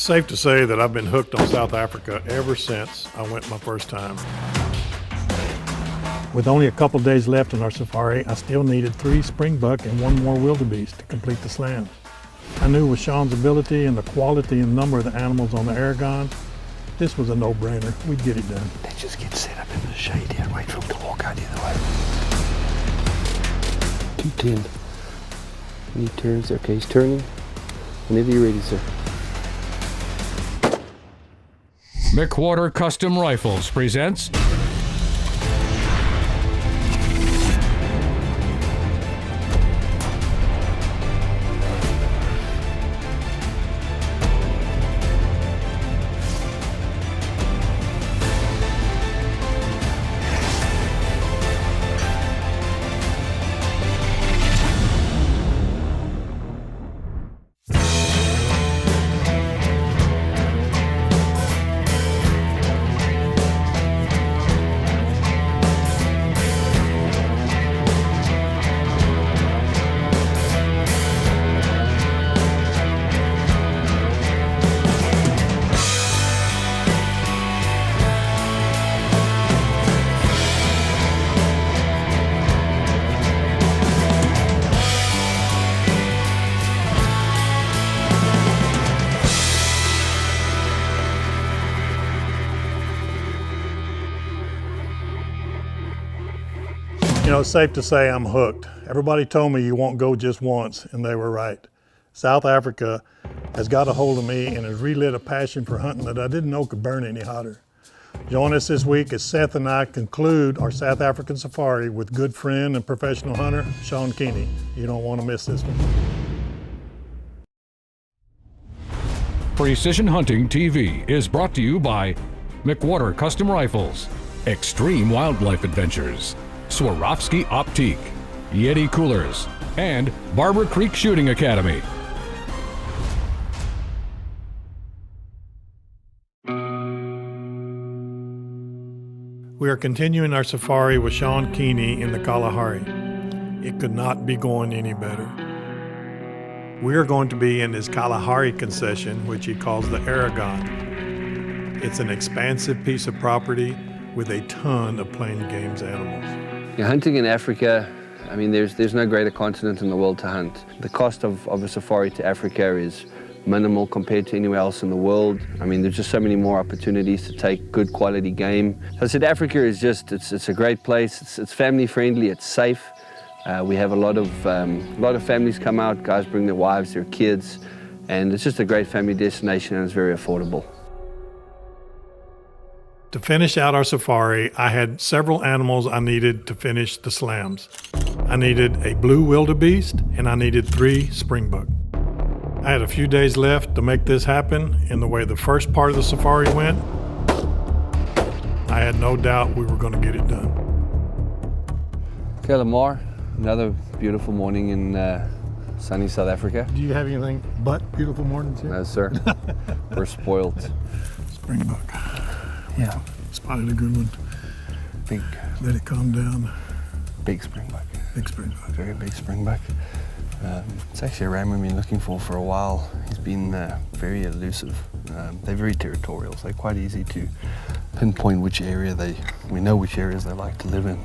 It's safe to say that I've been hooked on South Africa ever since I went my first time. With only a couple days left in our safari, I still needed 3 springbuck and 1 more wildebeest to complete the slams. I knew with Shaun's ability and the quality and number of the animals on the Aragon, this was a no-brainer. We'd get it done. Let's just get set up in the shade here and wait for him to walk out either way. 210. He turns. Okay, he's turning. Whenever you're ready, sir. McWhorter Custom Rifles presents You know, it's safe to say I'm hooked. Everybody told me you won't go just once, and they were right. South Africa has got a hold of me and has relit a passion for hunting that I didn't know could burn any hotter. Join us this week as Seth and I conclude our South African safari with good friend and professional hunter, Shaun Keeny. You don't want to miss this one. Precision Hunting TV is brought to you by McWhorter Custom Rifles, Extreme Wildlife Adventures, Swarovski Optique, Yeti Coolers, and Barber Creek Shooting Academy. We are continuing our safari with Shaun Keeny in the Kalahari. It could not be going any better. We are going to be in his Kalahari concession, which he calls the Aragon. It's an expansive piece of property with a ton of plain games animals. Yeah, hunting in Africa, I mean, there's no greater continent in the world to hunt. The cost of a safari to Africa is minimal compared to anywhere else in the world. I mean, there's just so many more opportunities to take good quality game. So I said Africa is just, it's a great place. It's family friendly, it's safe. We have a lot of families come out, guys bring their wives, their kids, and it's just a great family destination and it's very affordable. To finish out our safari, I had several animals I needed to finish the slams. I needed a blue wildebeest and I needed 3 springbuck. I had a few days left to make this happen, and the way the first part of the safari went, I had no doubt we were going to get it done. Okay, Lamar, another beautiful morning in sunny South Africa. Do you have anything but beautiful mornings here? No, sir. We're spoiled. Springbuck. Yeah. Spotted a good one. Big. Let it calm down. Big springbuck. Big springbuck. Very big springbuck. It's actually a ram we've been looking for a while. He's been very elusive. They're very territorial, so they're quite easy to pinpoint which area we know which areas they like to live in.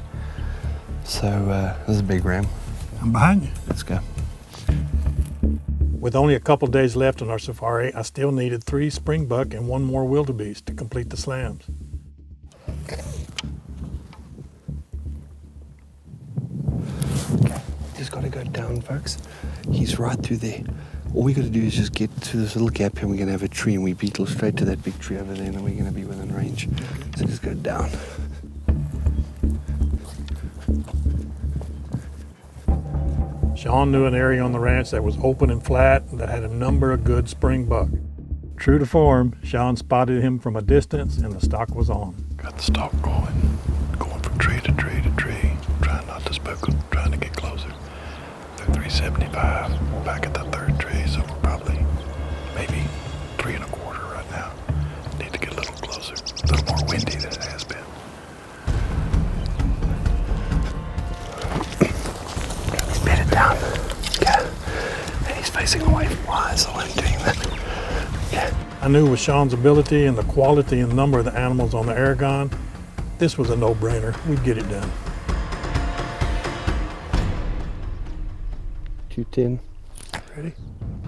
So this is a big ram. I'm behind you. Let's go. With only a couple days left on our safari, I still needed 3 springbuck and 1 more wildebeest to complete the slams. Okay, just got to go down, folks. He's right through there. All we got to do is just get to this little gap here and we're going to have a tree and we beetle straight to that big tree over there and then we're going to be within range. So just go down. Shaun knew an area on the ranch that was open and flat that had a number of good springbuck. True to form, Shaun spotted him from a distance and the stock was on. Got the stock going from tree to tree to tree, trying not to spook, trying to get closer. They're 375, we're back at the 3rd tree, so we're probably maybe 3 1/4 right now. Need to get a little closer, a little more windy than it has been. Bed it down. Okay. And he's facing away from wires, so I'm doing that. Okay. I I knew with Shaun's ability and the quality and number of the animals on the Aragon, this was a no-brainer. We'd get it done. 210. Ready?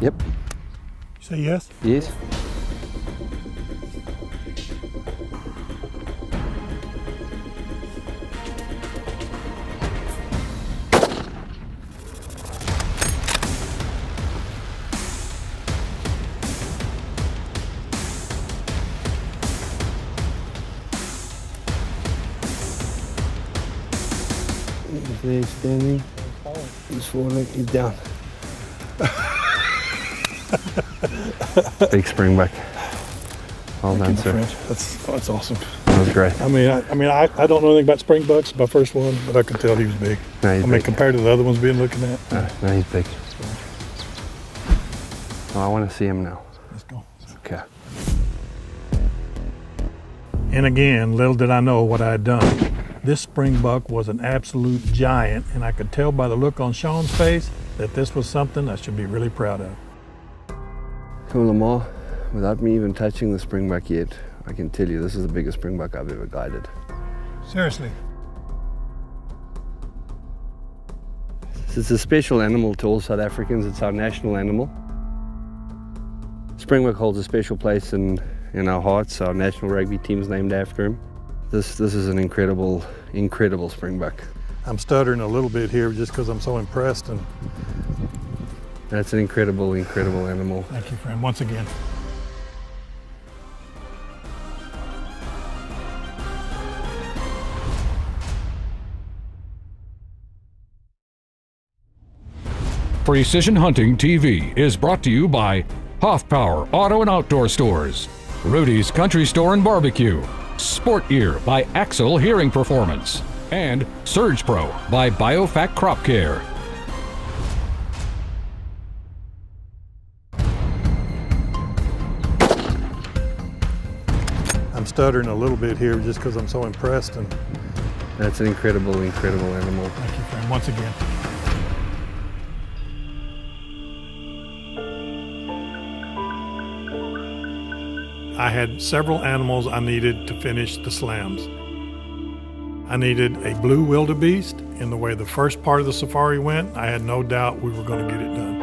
Yep. You say yes? Yes. He's standing. He's falling. He's down. Big springback. Well done, sir. That's awesome. That was great. I don't know anything about springbucks. My first one, but I could tell he was big. No, he's big. Compared to the other ones being looking at. No, he's big. Oh, I want to see him now. Let's go. Okay. And again, little did I know what I had done. This springbuck was an absolute giant, and I could tell by the look on Shaun's face that this was something I should be really proud of. So Lamar, without me even touching the springbuck yet, I can tell you this is the biggest springbuck I've ever guided. Seriously? It's a special animal to all South Africans. It's our national animal. Springbuck holds a special place in our hearts. Our national rugby team is named after him. This is an incredible springbuck. I'm stuttering a little bit here just because I'm so impressed. And that's an incredible animal. thank you, friend, once again. Precision Hunting TV is brought to you by Hoff Power Auto and Outdoor Stores, Rudy's Country Store and Barbecue, Sport Ear by Axel Hearing Performance, and Surge Pro by BioFac Crop Care. I'm stuttering a little bit here just because I'm so impressed. And that's an incredible animal. thank you, friend, once again. I had several animals I needed to finish the slams. I needed a blue wildebeest, and the way the first part of the safari went, I had no doubt we were going to get it done.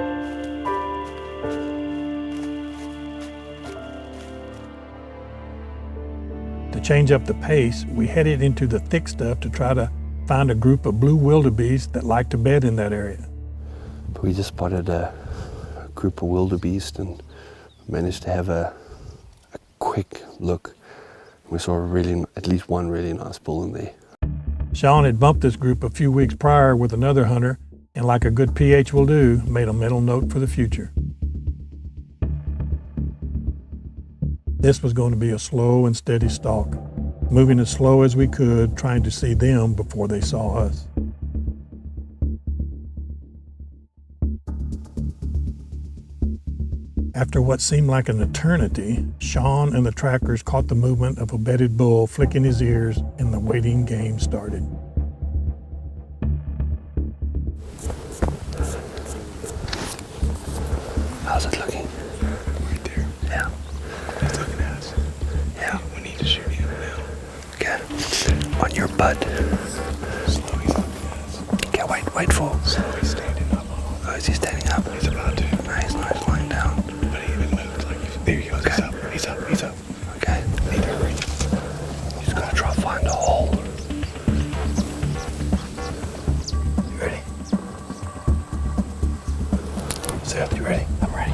To change up the pace, we headed into the thick stuff to try to find a group of blue wildebeest that like to bed in that area. We just spotted a group of wildebeest and managed to have a quick look. We saw at least one really nice bull in there. Shaun had bumped this group a few weeks prior with another hunter, and like a good PH will do, made a mental note for the future. This was going to be a slow and steady stalk, moving as slow as we could, trying to see them before they saw us. After what seemed like an eternity, Shaun and the trackers caught the movement of a bedded bull flicking his ears, and the waiting game started. How's it looking? Right there. Yeah. He's looking at us. Yeah. We need to shoot him now. Okay. On your butt. Slow, he's looking at us. Okay, wait for. Slow, he's standing up. Oh, is he standing up? He's about to. Nice, lying down. But he even moved like, there he goes. Okay. He's up. Okay. Need to hurry. You just gotta try to find a hole. You ready? Seth, you ready? I'm ready.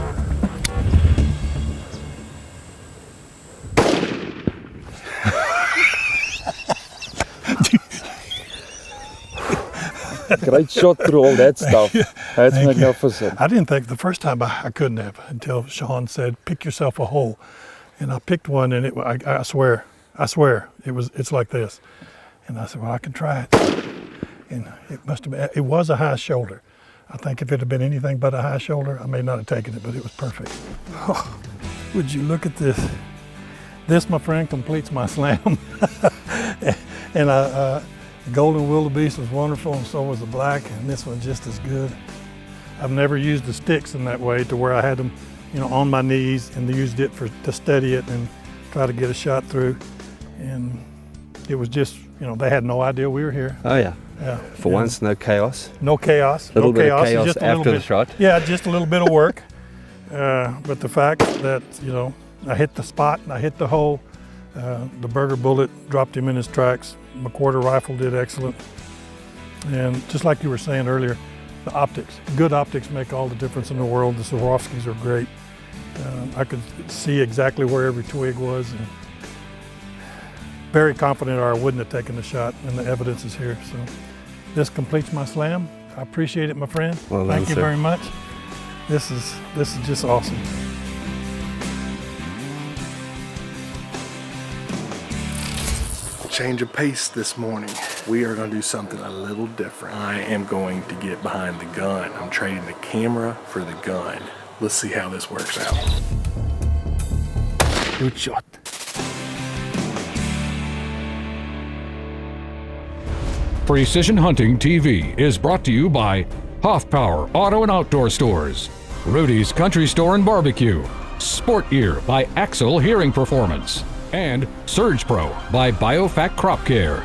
Great shot through all that stuff. That's magnificent. I didn't think the first time I couldn't have until Shaun said, "Pick yourself a hole," and I picked one, and I swear, it's like this. And I said, "Well, I can try it." And it was a high shoulder. I think if it had been anything but a high shoulder, I may not have taken it, but it was perfect. Oh, would you look at this? This, my friend, completes my slam. And the golden wildebeest was wonderful, and so was the black, and this one's just as good. I've never used the sticks in that way to where I had them on my knees and used it to steady it and try to get a shot through. And it was just, they had no idea we were here. Oh yeah. Yeah. For once, no chaos. No chaos. A little bit of It's chaos just a little after the bit, shot. Yeah, just a little bit of work. But the fact that, I hit the spot and I hit the hole, the Berger bullet dropped him in his tracks. McWhorter rifle did excellent. And just like you were saying earlier, the optics, good optics make all the difference in the world. The Swarovskis are great. I could see exactly where every twig was, and very confident or I wouldn't have taken the shot, and the evidence is here. So this completes my slam. I appreciate it, my friend. Well done, Thank you sir. very much. This is just awesome. Change of pace this morning. We are going to do something a little different. I am going to get behind the gun. I'm trading the camera for the gun. Let's see how this works out. Good shot. Precision Hunting TV is brought to you by Hoff Power Auto and Outdoor Stores, Rudy's Country Store and Barbecue, Sport Ear by Axel Hearing Performance, and Surge Pro by BioFac Crop Care.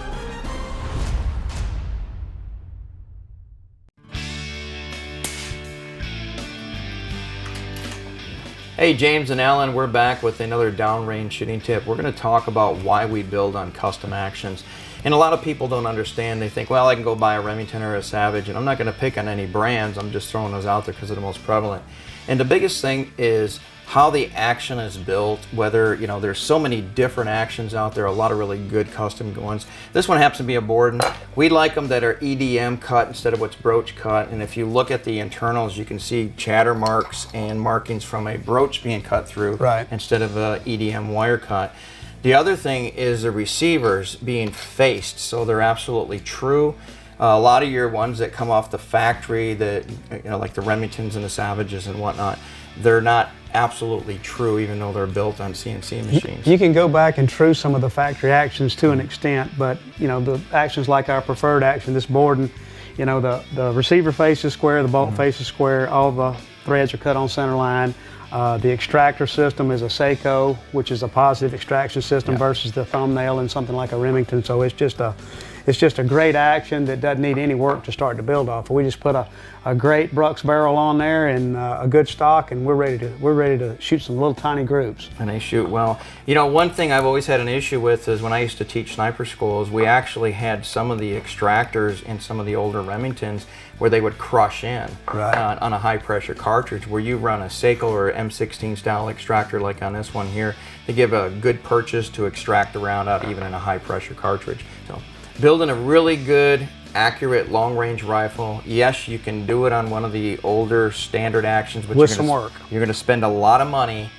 Hey, James and Alan, we're back with another downrange shooting tip. We're going to talk about why we build on custom actions. And a lot of people don't understand. They think, well, I can go buy a Remington or a Savage, and I'm not going to pick on any brands. I'm just throwing those out there because they're the most prevalent. And the biggest thing is how the action is built, whether, there's so many different actions out there, a lot of really good custom ones. This one happens to be a Borden. We like them that are EDM cut instead of what's broach cut. And if you look at the internals, you can see chatter marks and markings from a broach being cut through instead of a EDM wire cut. The other thing is the receivers being faced, so they're absolutely true. A lot of your ones that come off the factory, that like the Remingtons and the Savages and whatnot, they're not absolutely true, even though they're built on CNC machines. You can go back and true some of the factory actions to an extent, but the actions like our preferred action, this Borden, the receiver face is square, the bolt face is square, all the threads are cut on center line. The extractor system is a Seiko, which is a positive extraction system versus the thumbnail and something like a Remington. So it's just a great action that doesn't need any work to start to build off. We just put a great Brux barrel on there and a good stock, and we're ready to shoot some little tiny groups. And they shoot well. One thing I've always had an issue with is when I used to teach sniper schools, we actually had some of the extractors in some of the older Remingtons where they would crush in on a high pressure cartridge. Where you run a Seiko or M16 style extractor like on this one here, they give a good purchase to extract the round out even in a high pressure cartridge. So building a really good, accurate long-range rifle. Yes, you can do it on one of the older standard actions, but with some work. You're going to spend a lot of money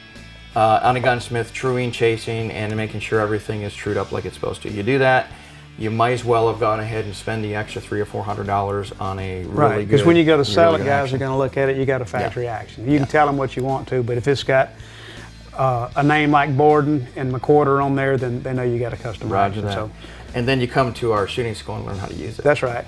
on a gunsmith, truing, chasing, and making sure everything is trued up like it's supposed to. You do that, you might as well have gone ahead and spend the extra $300 or $400 on a really good. Because when you go to sell really it, guys action. are going to look at it. You got a factory action. You can tell them what you want to, but if it's got a name like Borden and McWhorter on there, then they know you got a custom Roger action. that. So and then you come to our shooting school and learn how to use it. that's right.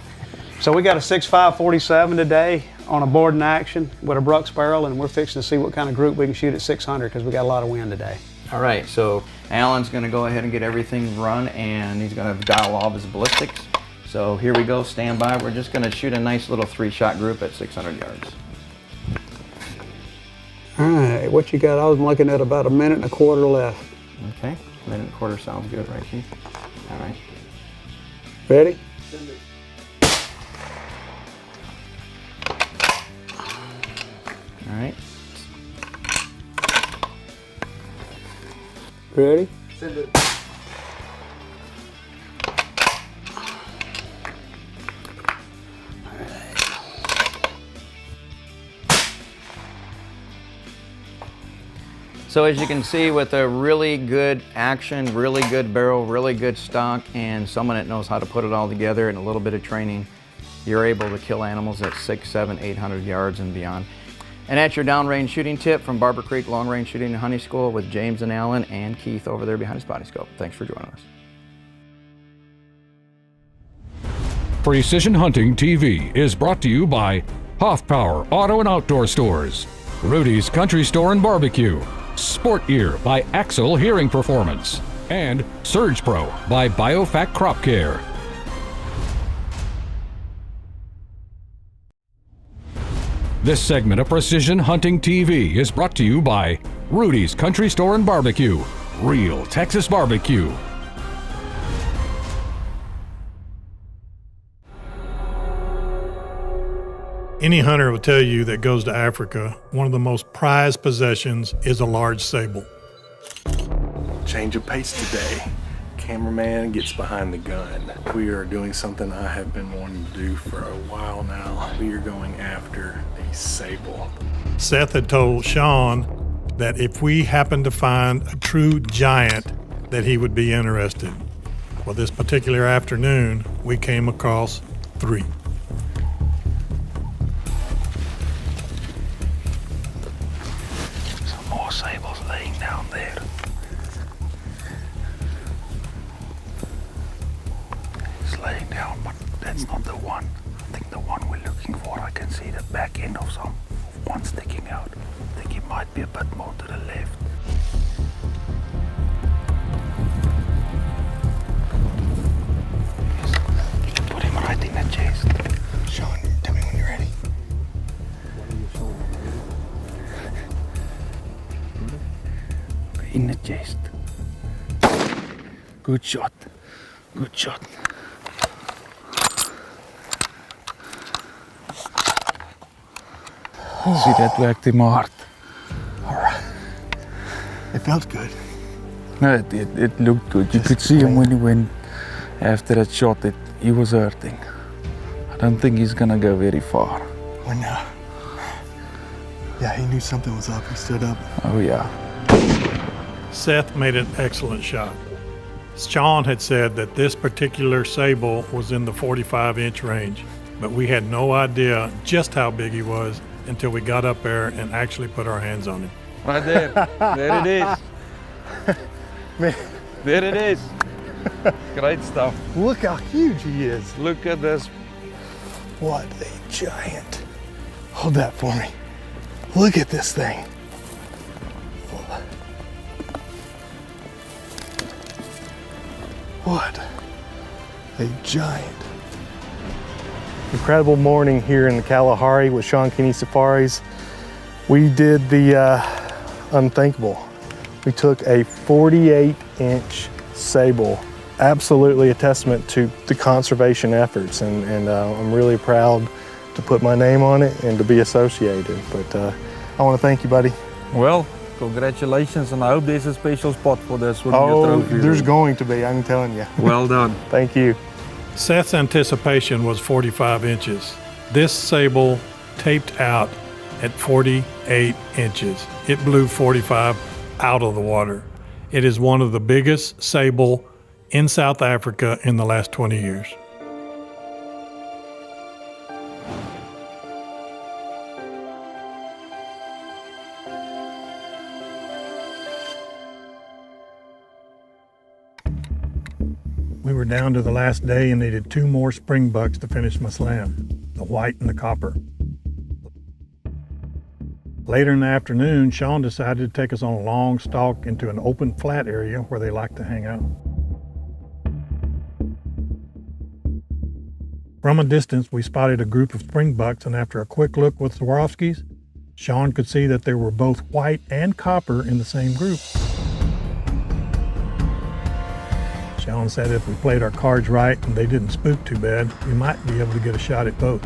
So we got a 6.5 47 today on a Borden action with a Brux barrel, and we're fixing to see what kind of group we can shoot at 600 because we got a lot of wind today. All right, so Alan's going to go ahead and get everything run, and he's going to dial all of his ballistics. So here we go, stand by. We're just going to shoot a nice little 3-shot group at 600 yards. All right, what you got? I was looking at about 1.25 minutes left. Okay, 1.25 minutes sounds good, right, Keith? All right. Ready? All right. Ready? Send it. So as you can see, with a really good action, really good barrel, really good stock, and someone that knows how to put it all together and a little bit of training, you're able to kill animals at 600, 700, 800 yards and beyond. And that's your downrange shooting tip from Barber Creek Long Range Shooting and Hunting School with James and Alan and Keith over there behind his body scope. Thanks for joining us. Precision Hunting TV is brought to you by Hoff Power Auto and Outdoor Stores, Rudy's Country Store and Barbecue, Sport Ear by Axel Hearing Performance, and Surge Pro by BioFact Crop Care. This segment of Precision Hunting TV is brought to you by Rudy's Country Store and Barbecue, real Texas barbecue. Any hunter will tell you that goes to Africa, one of the most prized possessions is a large sable. Change of pace today. Cameraman gets behind the gun. We are doing something I have been wanting to do for a while now. We are going after a sable. Seth had told Shaun that if we happened to find a true giant, that he would be interested. Well, this particular afternoon, we came across 3. Some more sables laying down there. It's laying down, but that's not the one. I think the one we're looking for, I can see the back end of one sticking out. I think it might be a bit more to the left. Put him right in the chest. Shaun, tell me when you're ready. In the chest. Good shot. Good shot. See, that whacked him hard. It felt good. No, it looked good. You could see him when he went after that shot. He was hurting. I don't think he's gonna go very far. When, yeah, he knew something was up. He stood up. Oh yeah. Seth made an excellent shot. Shaun had said that this particular sable was in the 45-inch range, but we had no idea just how big he was until we got up there and actually put our hands on him. Right there. There it is. There it is. Great stuff. Look how huge he is. Look at this. What a giant. Hold that for me. Look at this thing. What a giant. Incredible morning here in the Kalahari with Shaun Keeny Safaris. We did the unthinkable. We took a 48-inch sable. Absolutely a testament to the conservation efforts, and I'm really proud to put my name on it and to be associated. But I want to thank you, buddy. Well, congratulations, and I hope there's a special spot for this one. Your trophy. There's going to be, I'm telling you. Well done. Thank you. Seth's anticipation was 45 inches. This sable taped out at 48 inches. It blew 45 out of the water. It is one of the biggest sable in South Africa in the last 20 years. We were down to the last day and needed 2 more springbucks to finish my slam, the white and the copper. Later in the afternoon, Shaun decided to take us on a long stalk into an open flat area where they like to hang out. From a distance, we spotted a group of springbucks, and after a quick look with Swarovskis, Shaun could see that they were both white and copper in the same group. Shaun said if we played our cards right and they didn't spook too bad, we might be able to get a shot at both.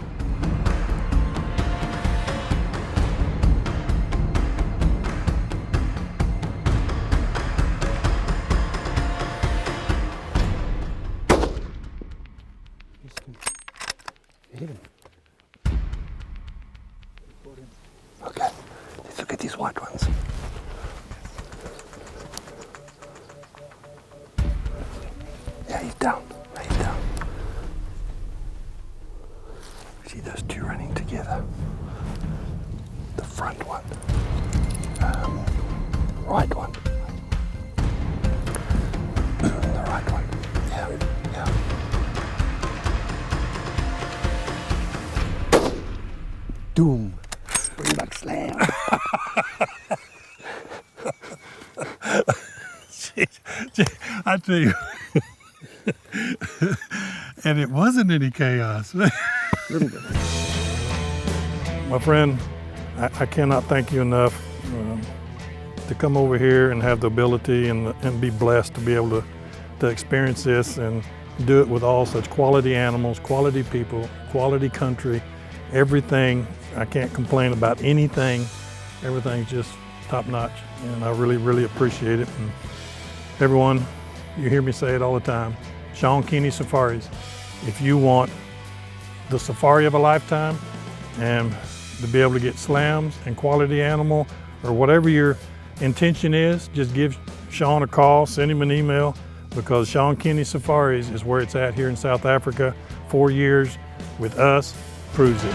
Okay, let's look at these white ones. Yeah, he's down. He's down. See those 2 running together? The front one. Right one. The right one. Yeah, yeah. Doom. Springbuck slam. I tell you. And it wasn't any chaos. A little bit. My friend, I cannot thank you enough to come over here and have the ability and be blessed to be able to experience this and do it with all such quality animals, quality people, quality country, everything. I can't complain about anything. Everything's just top notch, and I really, really appreciate it. And everyone, you hear me say it all the time, Shaun Keeny Safaris. If you want the safari of a lifetime and to be able to get slams and quality animal, or whatever your intention is, just give Shaun a call, send him an email, because Shaun Keeny Safaris is where it's at here in South Africa. 4 years with us proves it.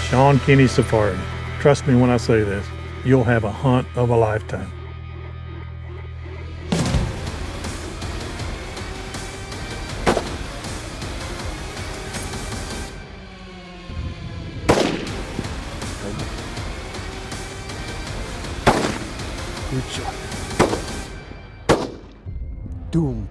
Shaun Keeny Safari. Trust me when I say this, you'll have a hunt of a lifetime. Good shot. Doom.